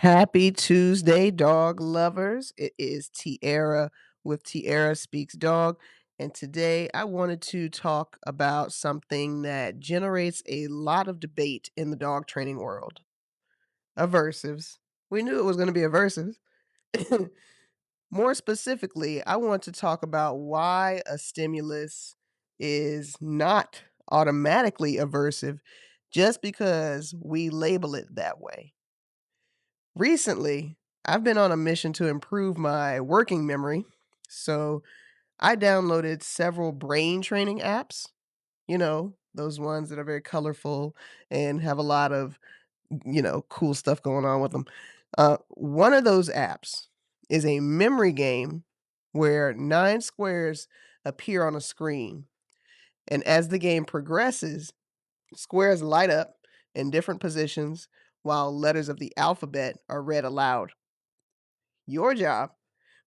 Happy Tuesday, dog lovers. It is Tiara with Tiara Speaks Dog. And today I wanted to talk about something that generates a lot of debate in the dog training world aversives. We knew it was going to be aversives. More specifically, I want to talk about why a stimulus is not automatically aversive just because we label it that way. Recently, I've been on a mission to improve my working memory, so I downloaded several brain training apps, those ones that are very colorful and have a lot of, cool stuff going on with them. One of those apps is a memory game where 9 squares appear on a screen. And as the game progresses, squares light up in different positions while letters of the alphabet are read aloud. Your job,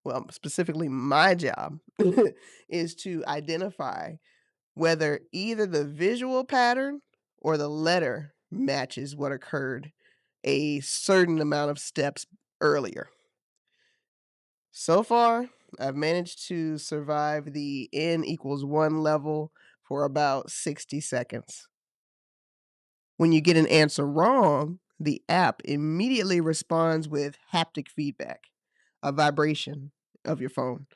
well, specifically my job, is to identify whether either the visual pattern or the letter matches what occurred a certain amount of steps earlier. So far, I've managed to survive the n equals 1 level for about 60 seconds. When you get an answer wrong, the app immediately responds with haptic feedback, a vibration of your phone,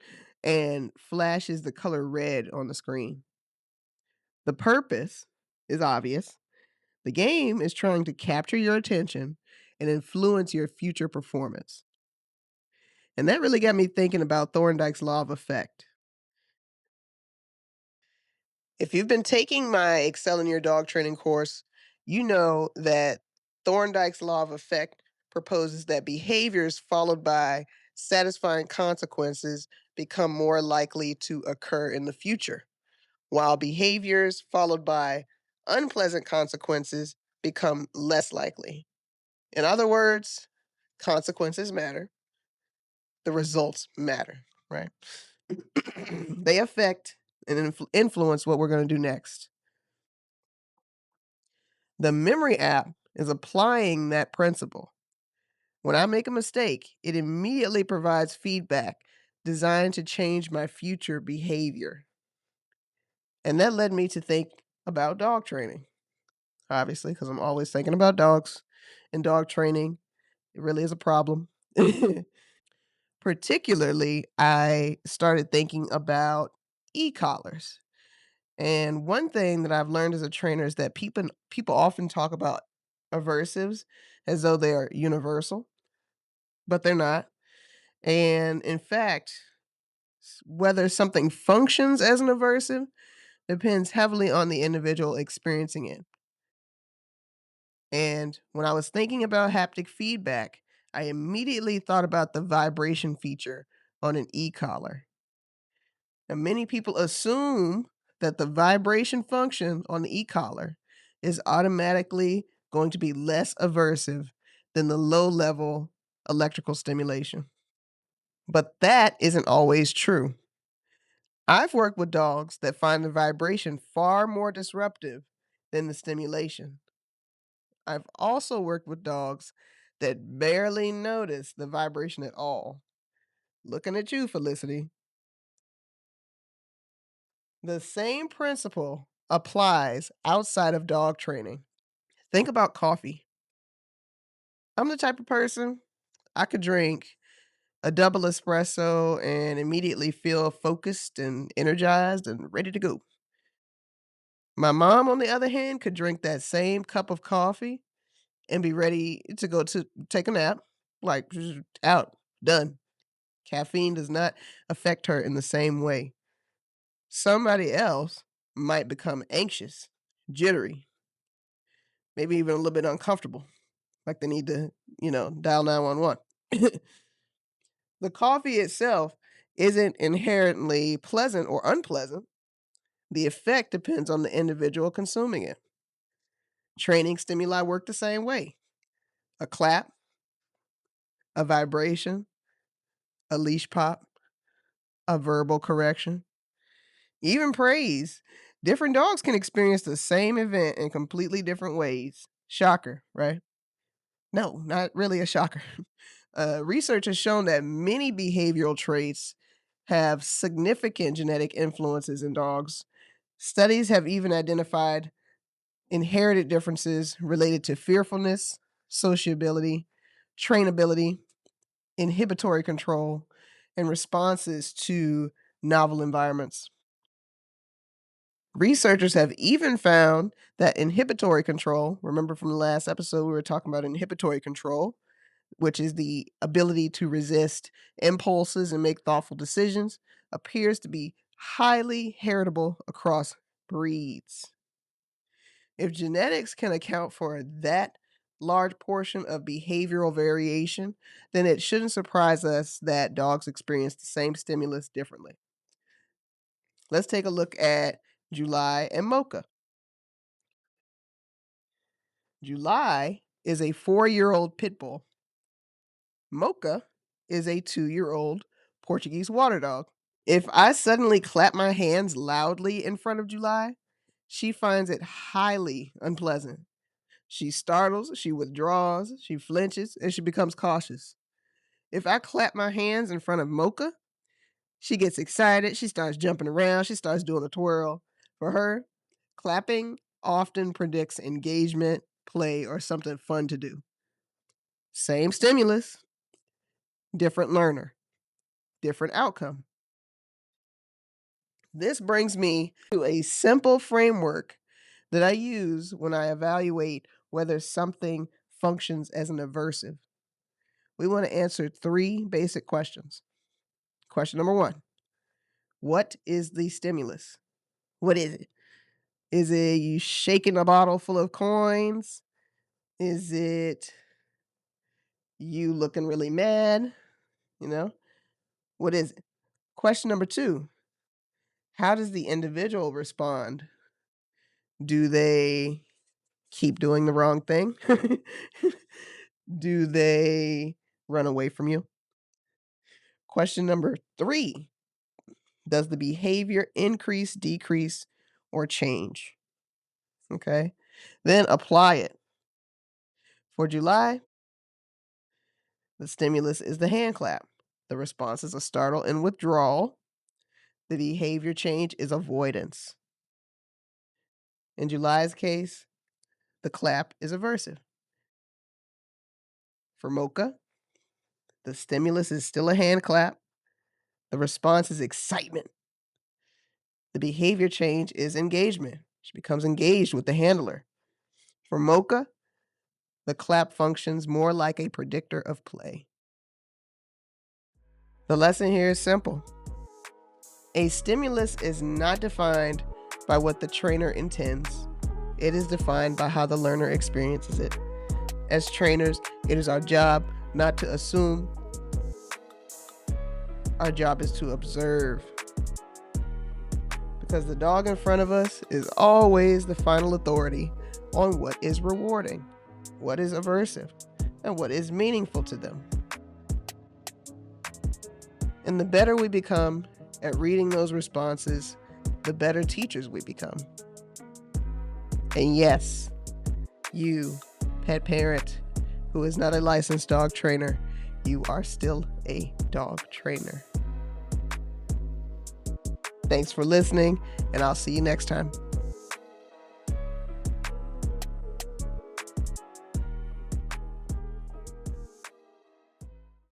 and flashes the color red on the screen. The purpose is obvious. The game is trying to capture your attention and influence your future performance. And that really got me thinking about Thorndike's law of effect. If you've been taking my Excel in Your Dog training course, you know that Thorndike's law of effect proposes that behaviors followed by satisfying consequences become more likely to occur in the future, while behaviors followed by unpleasant consequences become less likely. In other words, consequences matter, the results matter, right? They affect and influence what we're going to do next. The memory app is applying that principle. When I make a mistake, it immediately provides feedback designed to change my future behavior. And that led me to think about dog training, obviously, because I'm always thinking about dogs and dog training. It really is a problem. Particularly, I started thinking about e-collars. And one thing that I've learned as a trainer is that people often talk about aversives as though they are universal, but they're not. And in fact, whether something functions as an aversive depends heavily on the individual experiencing it. And when I was thinking about haptic feedback, I immediately thought about the vibration feature on an e-collar. And many people assume that the vibration function on the e-collar is automatically going to be less aversive than the low level electrical stimulation. But that isn't always true. I've worked with dogs that find the vibration far more disruptive than the stimulation. I've also worked with dogs that barely notice the vibration at all. Looking at you, Felicity. The same principle applies outside of dog training. Think about coffee. I'm the type of person I could drink a double espresso and immediately feel focused and energized and ready to go. My mom, on the other hand, could drink that same cup of coffee and be ready to go to take a nap, like just out, done. Caffeine does not affect her in the same way. Somebody else might become anxious, jittery, maybe even a little bit uncomfortable, like they need to, dial 911. The coffee itself isn't inherently pleasant or unpleasant. The effect depends on the individual consuming it. Training stimuli work the same way. A clap, a vibration, a leash pop, a verbal correction, even praise. Different dogs can experience the same event in completely different ways. Shocker, right? No, not really a shocker. Research has shown that many behavioral traits have significant genetic influences in dogs. Studies have even identified inherited differences related to fearfulness, sociability, trainability, inhibitory control, and responses to novel environments. Researchers have even found that inhibitory control, remember from the last episode, we were talking about inhibitory control, which is the ability to resist impulses and make thoughtful decisions, appears to be highly heritable across breeds. If genetics can account for that large portion of behavioral variation, then it shouldn't surprise us that dogs experience the same stimulus differently. Let's take a look at July and Mocha. July is a 4-year-old pit bull. Mocha is a 2-year-old Portuguese water dog. If I suddenly clap my hands loudly in front of July, she finds it highly unpleasant. She startles, she withdraws, she flinches, and she becomes cautious. If I clap my hands in front of Mocha, she gets excited, she starts jumping around, she starts doing a twirl. For her, clapping often predicts engagement, play, or something fun to do. Same stimulus, different learner, different outcome. This brings me to a simple framework that I use when I evaluate whether something functions as an aversive. We want to answer 3 basic questions. Question number 1: what is the stimulus? What is it? Is it you shaking a bottle full of coins? Is it you looking really mad? You know, what is it? Question number 2: how does the individual respond? Do they keep doing the wrong thing? Do they run away from you? Question number 3: does the behavior increase, decrease, or change? Okay. Then apply it. For July, the stimulus is the hand clap. The response is a startle and withdrawal. The behavior change is avoidance. In July's case, the clap is aversive. For Mocha, the stimulus is still a hand clap. The response is excitement. The behavior change is engagement. She becomes engaged with the handler. For Mocha, the clap functions more like a predictor of play. The lesson here is simple. A stimulus is not defined by what the trainer intends. It is defined by how the learner experiences it. As trainers, it is our job not to assume. Our job is to observe. Because the dog in front of us is always the final authority on what is rewarding, what is aversive, and what is meaningful to them. And the better we become at reading those responses, the better teachers we become. And yes, you, pet parent, who is not a licensed dog trainer, you are still a dog trainer. Thanks for listening, and I'll see you next time.